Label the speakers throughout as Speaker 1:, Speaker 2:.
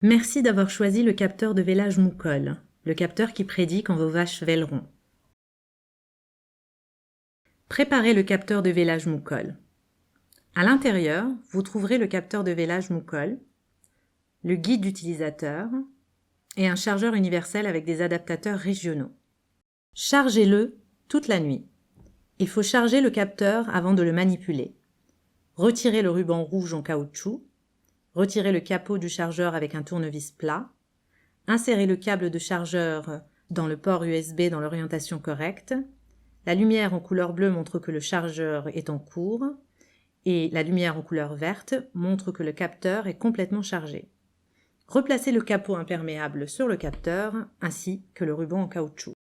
Speaker 1: Merci d'avoir choisi le capteur de vélage Moukol, le capteur qui prédit quand vos vaches vèleront. Préparez le capteur de vélage Moukol. À l'intérieur, vous trouverez le capteur de vélage Moukol, le guide d'utilisateur et un chargeur universel avec des adaptateurs régionaux. Chargez-le toute la nuit. Il faut charger le capteur avant de le manipuler. Retirez le ruban rouge en caoutchouc. Retirez le capot du chargeur avec un tournevis plat. Insérez le câble de chargeur dans le port USB dans l'orientation correcte. La lumière en couleur bleue montre que le chargeur est en cours et la lumière en couleur verte montre que le capteur est complètement chargé. Replacez le capot imperméable sur le capteur ainsi que le ruban en caoutchouc.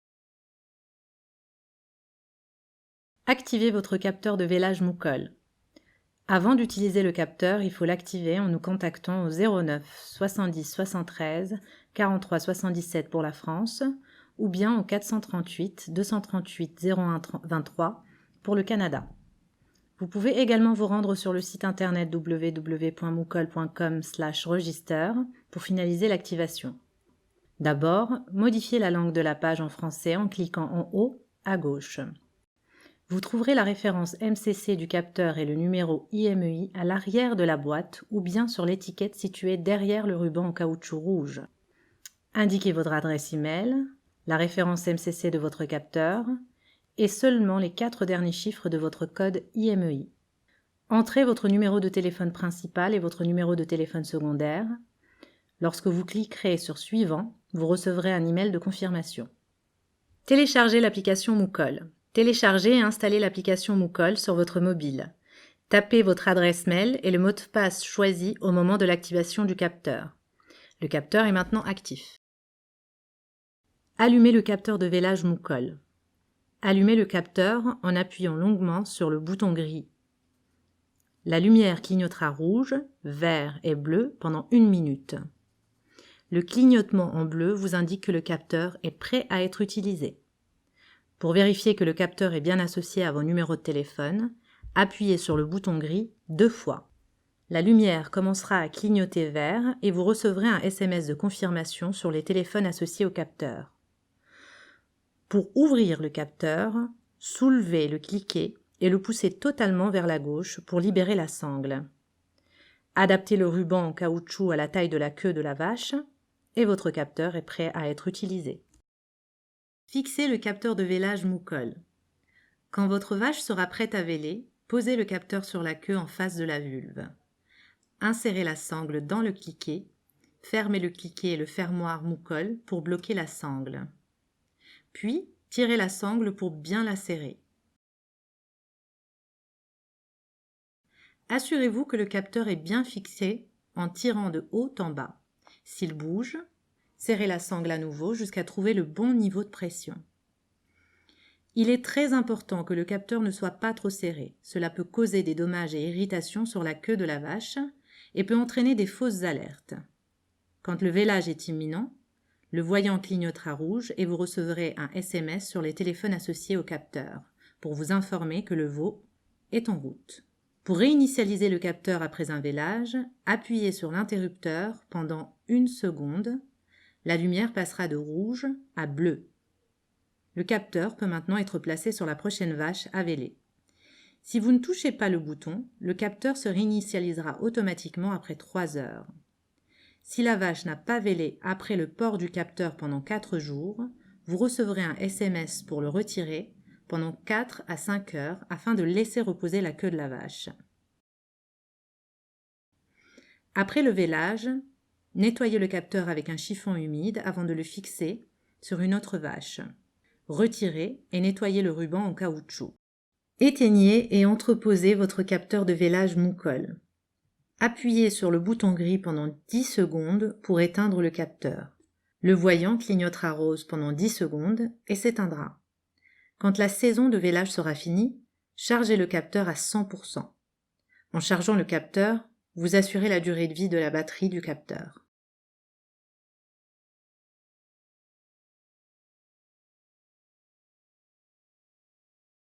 Speaker 1: Activez votre capteur de vélage Moukol. Avant d'utiliser le capteur, il faut l'activer en nous contactant au 09 70 73 43 77 pour la France ou bien au 438 238 01 23 pour le Canada. Vous pouvez également vous rendre sur le site internet www.moukol.com/register pour finaliser l'activation. D'abord, modifiez la langue de la page en français en cliquant en haut à gauche. Vous trouverez la référence MCC du capteur et le numéro IMEI à l'arrière de la boîte ou bien sur l'étiquette située derrière le ruban en caoutchouc rouge. Indiquez votre adresse email, la référence MCC de votre capteur et seulement les 4 derniers chiffres de votre code IMEI. Entrez votre numéro de téléphone principal et votre numéro de téléphone secondaire. Lorsque vous cliquerez sur Suivant, vous recevrez un email de confirmation. Téléchargez l'application Moukol. Téléchargez et installez l'application Moukol sur votre mobile. Tapez votre adresse mail et le mot de passe choisi au moment de l'activation du capteur. Le capteur est maintenant actif. Allumez le capteur de vélage Moukol. Allumez le capteur en appuyant longuement sur le bouton gris. La lumière clignotera rouge, vert et bleu pendant 1 minute. Le clignotement en bleu vous indique que le capteur est prêt à être utilisé. Pour vérifier que le capteur est bien associé à vos numéros de téléphone, appuyez sur le bouton gris 2 fois. La lumière commencera à clignoter vert et vous recevrez un SMS de confirmation sur les téléphones associés au capteur. Pour ouvrir le capteur, soulevez le cliquet et le poussez totalement vers la gauche pour libérer la sangle. Adaptez le ruban en caoutchouc à la taille de la queue de la vache et votre capteur est prêt à être utilisé. Fixez le capteur de vélage Moukol. Quand votre vache sera prête à véler, posez le capteur sur la queue en face de la vulve. Insérez la sangle dans le cliquet. Fermez le cliquet et le fermoir Moukol pour bloquer la sangle. Puis, tirez la sangle pour bien la serrer. Assurez-vous que le capteur est bien fixé en tirant de haut en bas. S'il bouge, serrez la sangle à nouveau jusqu'à trouver le bon niveau de pression. Il est très important que le capteur ne soit pas trop serré. Cela peut causer des dommages et irritations sur la queue de la vache et peut entraîner des fausses alertes. Quand le vélage est imminent, le voyant clignotera rouge et vous recevrez un SMS sur les téléphones associés au capteur pour vous informer que le veau est en route. Pour réinitialiser le capteur après un vélage, appuyez sur l'interrupteur pendant 1 seconde. La lumière passera de rouge à bleu. Le capteur peut maintenant être placé sur la prochaine vache à véler. Si vous ne touchez pas le bouton, le capteur se réinitialisera automatiquement après 3 heures. Si la vache n'a pas vélé après le port du capteur pendant 4 jours, vous recevrez un SMS pour le retirer pendant 4 à 5 heures afin de laisser reposer la queue de la vache. Après le vélage, nettoyez le capteur avec un chiffon humide avant de le fixer sur une autre vache. Retirez et nettoyez le ruban en caoutchouc. Éteignez et entreposez votre capteur de vélage Moukol. Appuyez sur le bouton gris pendant 10 secondes pour éteindre le capteur. Le voyant clignotera rose pendant 10 secondes et s'éteindra. Quand la saison de vélage sera finie, chargez le capteur à 100%. En chargeant le capteur, vous assurez la durée de vie de la batterie du capteur.